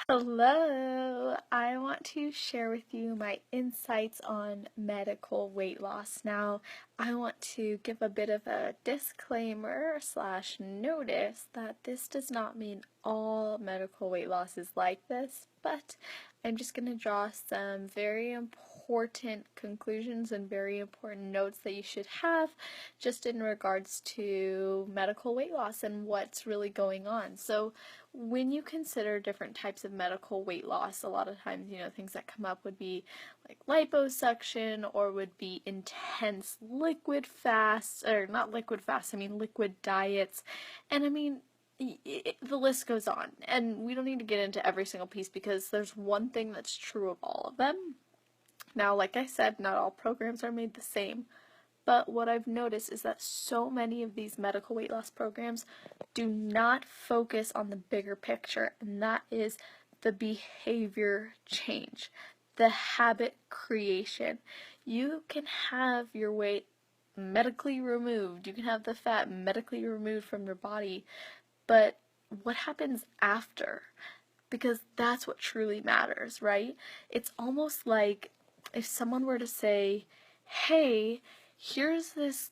Hello! I want to share with you my insights on medical weight loss. Now, I want to give a bit of a disclaimer slash notice that this does not mean all medical weight loss is like this, but I'm just going to draw some very important conclusions and very important notes that you should have just in regards to medical weight loss and what's really going on. So, when you consider different types of medical weight loss, a lot of times, things that come up would be like liposuction or would be intense liquid fasts, or not liquid fasts, I mean liquid diets. And I mean, the list goes on. And we don't need to get into every single piece because there's one thing that's true of all of them. Now, like I said, not all programs are made the same. But what I've noticed is that so many of these medical weight loss programs do not focus on the bigger picture, and that is the behavior change, the habit creation. You can have your weight medically removed, you can have the fat medically removed from your body, but what happens after? Because that's what truly matters, right? It's almost like if someone were to say, hey, here's this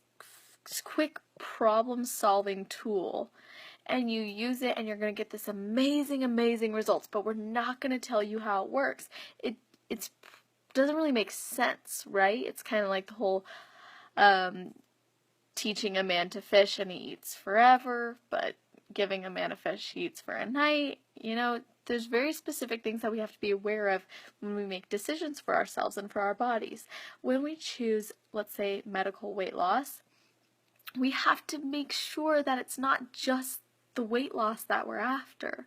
quick problem solving tool, and you use it and you're going to get this amazing results, but we're not going to tell you how it works. It doesn't really make sense, right? It's kind of like the whole teaching a man to fish and he eats forever, but giving a man a fish he eats for a night. There's very specific things that we have to be aware of when we make decisions for ourselves and for our bodies. When we choose, let's say, medical weight loss, we have to make sure that it's not just the weight loss that we're after.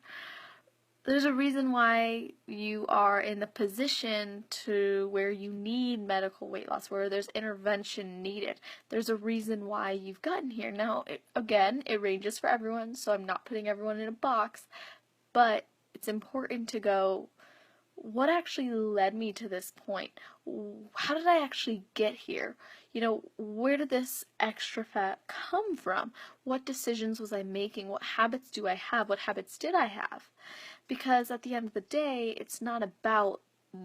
There's a reason why you are in the position to where you need medical weight loss, where there's intervention needed. There's a reason why you've gotten here. Now, it ranges for everyone, so I'm not putting everyone in a box, but it's important to go, what actually led me to this point? How did I actually get here? Where did this extra fat come from? What decisions was I making? What habits do I have? What habits did I have? Because at the end of the day, it's not about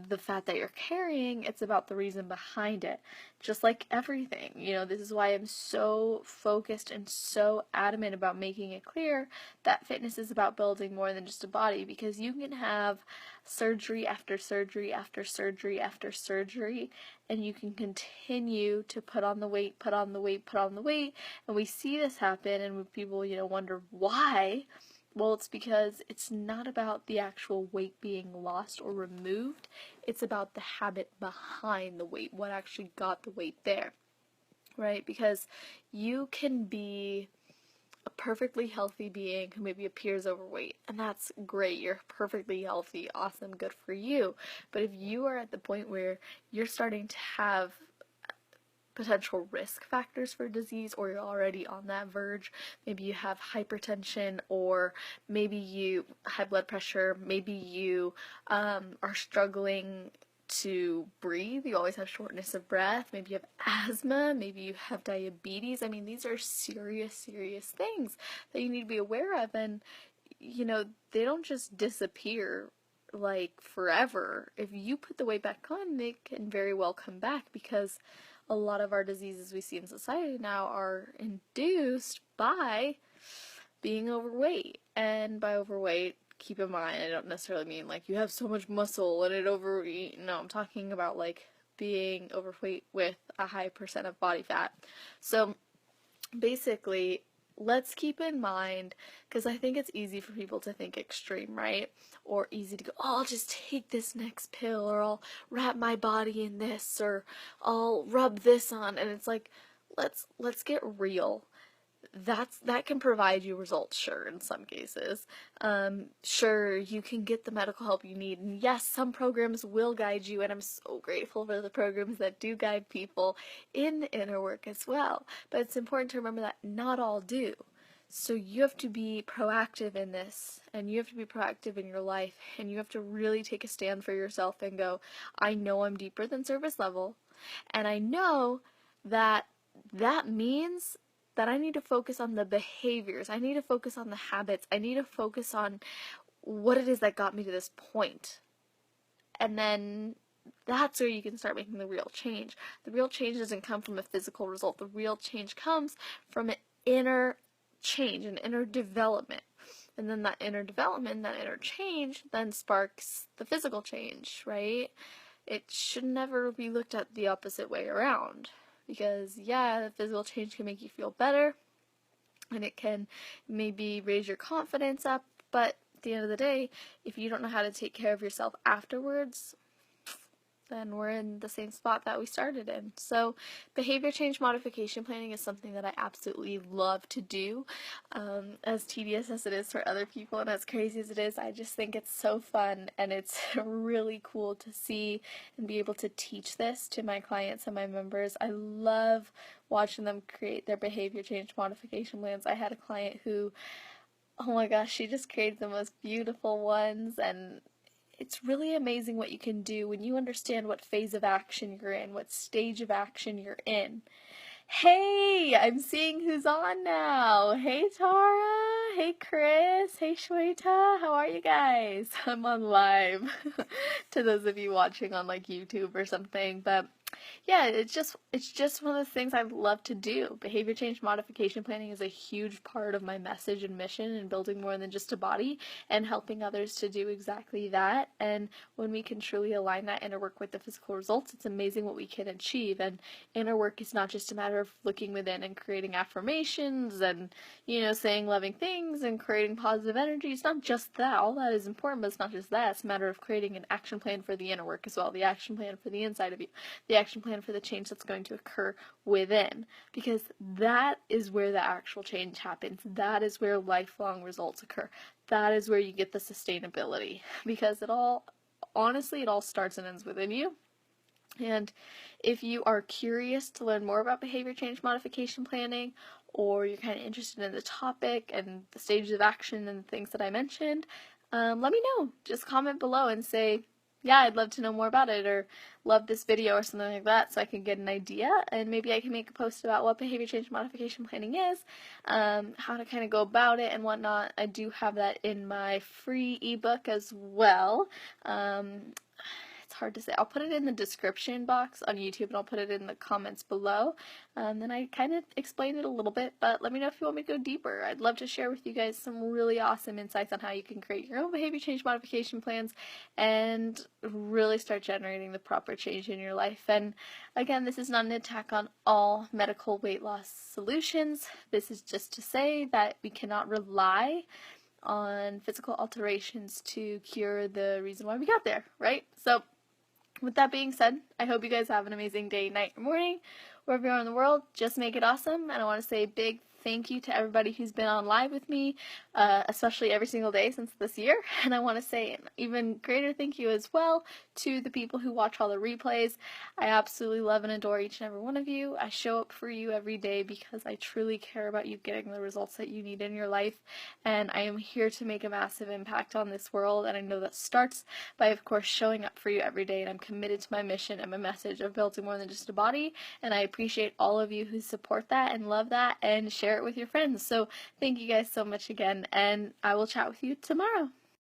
the fat that you're carrying, it's about the reason behind it. Just like everything, this is why I'm so focused and so adamant about making it clear that fitness is about building more than just a body, because you can have surgery after surgery after surgery after surgery, and you can continue to put on the weight, and we see this happen, and people, wonder why. Well, it's because it's not about the actual weight being lost or removed. It's about the habit behind the weight, what actually got the weight there, right? Because you can be a perfectly healthy being who maybe appears overweight, and that's great. You're perfectly healthy, awesome, good for you. But if you are at the point where you're starting to have potential risk factors for disease, or you're already on that verge, maybe you have hypertension, or maybe you high blood pressure, maybe you are struggling to breathe, you always have shortness of breath, maybe you have asthma, maybe you have diabetes. I mean, these are serious things that you need to be aware of, and they don't just disappear like forever. If you put the weight back on, they can very well come back, because a lot of our diseases we see in society now are induced by being overweight. And by overweight, keep in mind, I don't necessarily mean like you have so much muscle and it overeat. No, I'm talking about like being overweight with a high percent of body fat. So basically, let's keep in mind, because I think it's easy for people to think extreme, right? Or easy to go, oh, I'll just take this next pill, or I'll wrap my body in this, or I'll rub this on. And it's like, let's get real. That can provide you results, sure, in some cases. Sure, you can get the medical help you need, and yes, some programs will guide you, and I'm so grateful for the programs that do guide people in the inner work as well. But it's important to remember that not all do. So you have to be proactive in this, and you have to be proactive in your life, and you have to really take a stand for yourself and go, I know I'm deeper than surface level, and I know that means that I need to focus on the behaviors. I need to focus on the habits. I need to focus on what it is that got me to this point. And then that's where you can start making the real change. The real change doesn't come from a physical result. The real change comes from an inner change, an inner development. And then that inner development, that inner change, then sparks the physical change, right? It should never be looked at the opposite way around. Because, yeah, the physical change can make you feel better, and it can maybe raise your confidence up, but at the end of the day, if you don't know how to take care of yourself afterwards, then we're in the same spot that we started in. So behavior change modification planning is something that I absolutely love to do. As tedious as it is for other people and as crazy as it is, I just think it's so fun, and it's really cool to see and be able to teach this to my clients and my members. I love watching them create their behavior change modification plans. I had a client who, oh my gosh, she just created the most beautiful ones, and it's really amazing what you can do when you understand what phase of action you're in, what stage of action you're in. Hey, I'm seeing who's on now. Hey, Tara. Hey, Chris. Hey, Shweta. How are you guys? I'm on live to those of you watching on like YouTube or something, but yeah, it's just one of the things I love to do. Behavior change modification planning is a huge part of my message and mission in building more than just a body and helping others to do exactly that. And when we can truly align that inner work with the physical results, it's amazing what we can achieve. And inner work is not just a matter of looking within and creating affirmations and, saying loving things and creating positive energy. It's not just that. All that is important, but it's not just that. It's a matter of creating an action plan for the inner work as well, the action plan for the inside of you, the action plan for the change that's going to occur within, because that is where the actual change happens. That is where lifelong results occur. That is where you get the sustainability, because it all starts and ends within you. And if you are curious to learn more about behavior change modification planning, or you're kind of interested in the topic and the stages of action and the things that I mentioned, let me know. Just comment below and say, yeah, I'd love to know more about it, or love this video or something like that, so I can get an idea, and maybe I can make a post about what behavior change modification planning is, how to kind of go about it and whatnot. I do have that in my free ebook as well. It's hard to say. I'll put it in the description box on YouTube, and I'll put it in the comments below. Then I kind of explained it a little bit, but let me know if you want me to go deeper. I'd love to share with you guys some really awesome insights on how you can create your own behavior change modification plans and really start generating the proper change in your life. And again, this is not an attack on all medical weight loss solutions. This is just to say that we cannot rely on physical alterations to cure the reason why we got there, right? So with that being said, I hope you guys have an amazing day, night, or morning, wherever you are in the world. Just make it awesome. And I want to say a big thank you to everybody who's been on live with me, especially every single day since this year. And I want to say an even greater thank you as well to the people who watch all the replays. I absolutely love and adore each and every one of you. I show up for you every day because I truly care about you getting the results that you need in your life. And I am here to make a massive impact on this world. And I know that starts by, of course, showing up for you every day. And I'm committed to my mission and my message of building more than just a body. And I appreciate all of you who support that and love that and share it with your friends. So thank you guys so much again, and I will chat with you tomorrow.